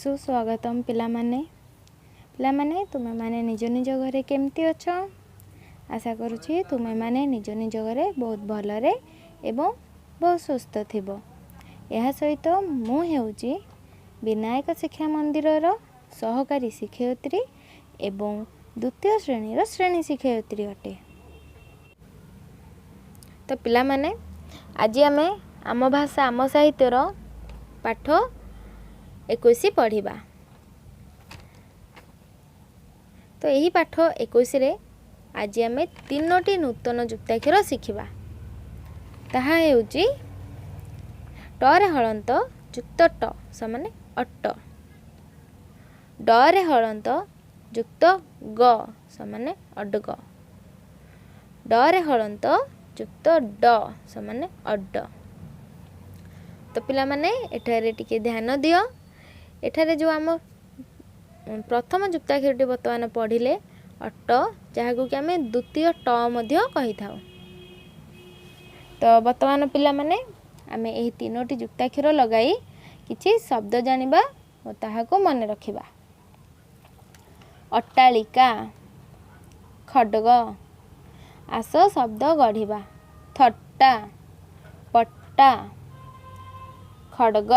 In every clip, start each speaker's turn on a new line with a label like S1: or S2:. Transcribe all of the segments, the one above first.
S1: सुस्वागतम पिलामाने तुमे माने निज निज घरे केमती अछ। आशा करुछि तुमे माने निज निज घरे बहुत भलरे एवं बहुत सुस्थ थिबो। यह सहित मु हेउछि विनायक शिक्षा मंदिर सहकारी शिक्षयित्री एवं द्वितीय श्रेणी श्रेणी शिक्षयित्री अटे। तो पिलामाने आज आमे आम भाषा आम साहित्यर पाठ 21 पढ़िबा। तो यही पाठ 21 रे आज आमे 3टी नूतन जुक्ताक्षर शिखिबा। ताहा हेउची ट रे हलंत युक्त ट समान अट, ड रे हलंत युक्त ग समान अडग, ड रे हलंत युक्त ड समान अड। तो पिला माने एठारे टिके ध्यान दियो। एठारे जो आम प्रथम जुक्ताक्षरटी वर्तमान पढ़िले अट, जहाँ कि आम द्वितीय ट मध्य कही थाउ। तो वर्तमान पिला माने आम यही 3टी जुक्ताक्षर लगाई किछि शब्द जानिबा और ताहाको मन रखिबा। अट्टालिका, खड्ग, आस शब्द गढ़िबा। थट्टा, पट्टा, खड्ग,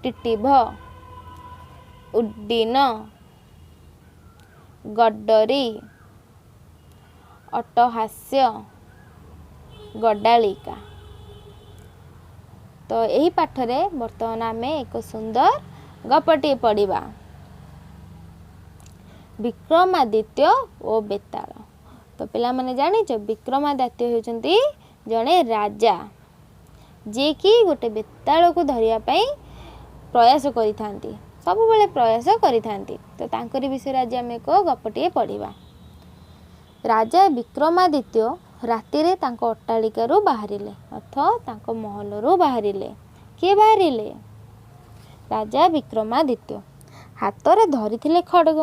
S1: टिटिभ, उड्डीन, गड्डरी, अट्टहास्य, गड्डालिका। तो यही पाठ रे वर्तमान आमे एक सुंदर गपटी पढ़िबा। विक्रमादित्य और बेताल। तो पिला माने जानिछ विक्रमादित्य होचंती जणे राजा, जे कि गोटे बेताल को धरिया पई प्रयास करिथांती, सब बेले प्रयास करिथांती। तो तांकरी विषय आज आमे को गपटी पढ़िबा। राजा विक्रमादित्य राति रे तांको अट्टालिका रू बाहरिले अथवा तांको महल रू बाहरिले। के बाहरिले? राजा विक्रमादित्य हाथ रे धरिथिले खड्ग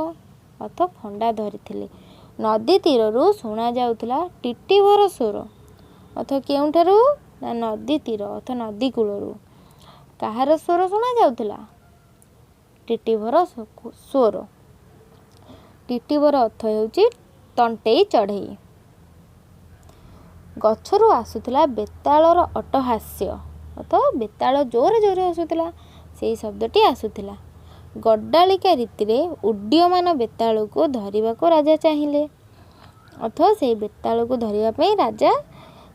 S1: अथवा खंडा धरिथिले। नदी तीर रू सुना जाउथला टिटिभर स्वर अथवा केउंठारू ना नदी तीर अथवा नदी कूलरू कहार स्वर सुना जाउथला? टिटिभर स्वर। टिटिभर अर्थ हेउची तंटेई चढ़ेई। गछरू आसुथला बेतालर अट्टहास्य अथवा बेताल जोरे जोरे आसुथला, सेही शब्दटी आसुथला। गड्डालिका रीति रे उड्डीयमान बेताल को धरिबा को राजा चाहिए अथवा से बेताल को धरिबा पई राजा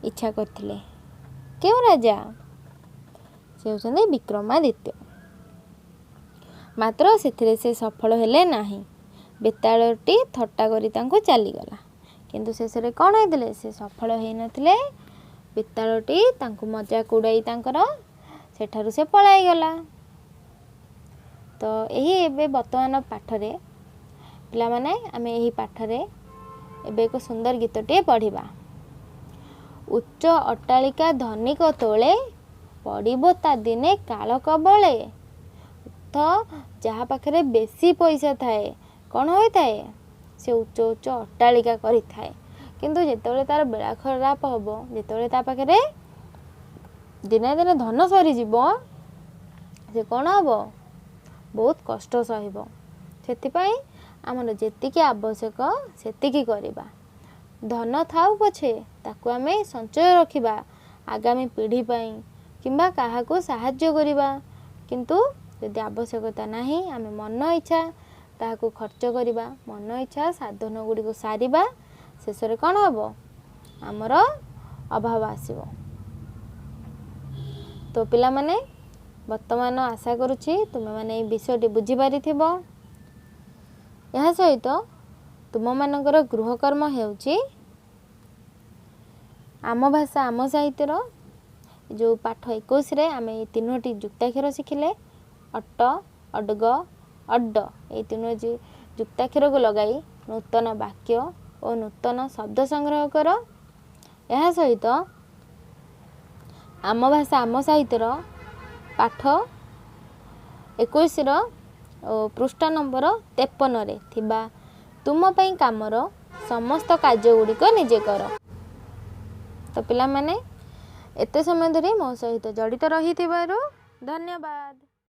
S1: इच्छा करथिले। केउ राजा? से होचंदी विक्रमादित्य। मात्र सेथिरे से सफल हेले नाही। बेतालटी थट्टा करी तांको चली गला, किंतु शेष रे कोन होइतले? से सफल हेइ नथिले। बेतालटी तांको मजाक उड़ाई तांकर सेठारु से पळाई गला। तो यही एबे वर्तमान पाठ रे पिला माने आमे यही पाठ रे एबे एक सुंदर गीतटे पढ़िबा। उच्च अट्टालिका धनिक तोळे, पड़िबो ता दिने काल कबळे। तो जहाँ पाखरे बेसी पैसा थाए कौन होई थाए? से उच्च उच्च अट्टालिका करि थाए, किंतु जेतबेले तार बेला खराब हबो, जेतबेले ता पाखरे दिने दिने धन सरी जीवो, से कौन हबो? बहुत कष्ट सहिबो। सेतिपई आमर जेतिकी आवश्यक सेतिकी करिबा। धन थाउ पछे ताकू आमे संचय रखिबा आगामी पीढ़ी पई किंबा काहाको साहाय्य करिबा। किंतु यदि आवश्यकता नाही आमे मन इच्छा ताहाको खर्च करिबा, मन इच्छा साधन गुडी को सारिबा, शेषरे कौन हबो? आमर अभाव आसीबो। तो पिला माने वर्तमान आशा करुछि तुमे माने विषयटी बुझी पारिथिबो। यह सहित तुम मानकर गृहकर्म हेउछि आम भाषा आम साहित्यर जो पाठ 21 रे आमे 3टी जुक्ताक्षर शिखिले। अट, अडग, अड्ड ये 3 जुक्ताक्षर को लगाई नूतन वाक्य और नूतन शब्द संग्रह कर। यह सहित आम भाषा आम साहित्यर पाठ 21 रो पृष्ठ नंबर 53 रे थिबा तुम पई कामर समस्त कार्य गुड़िक निजे कर। तो पिला माने एते समय धरी मो सहित जड़ित रही धन्यवाद।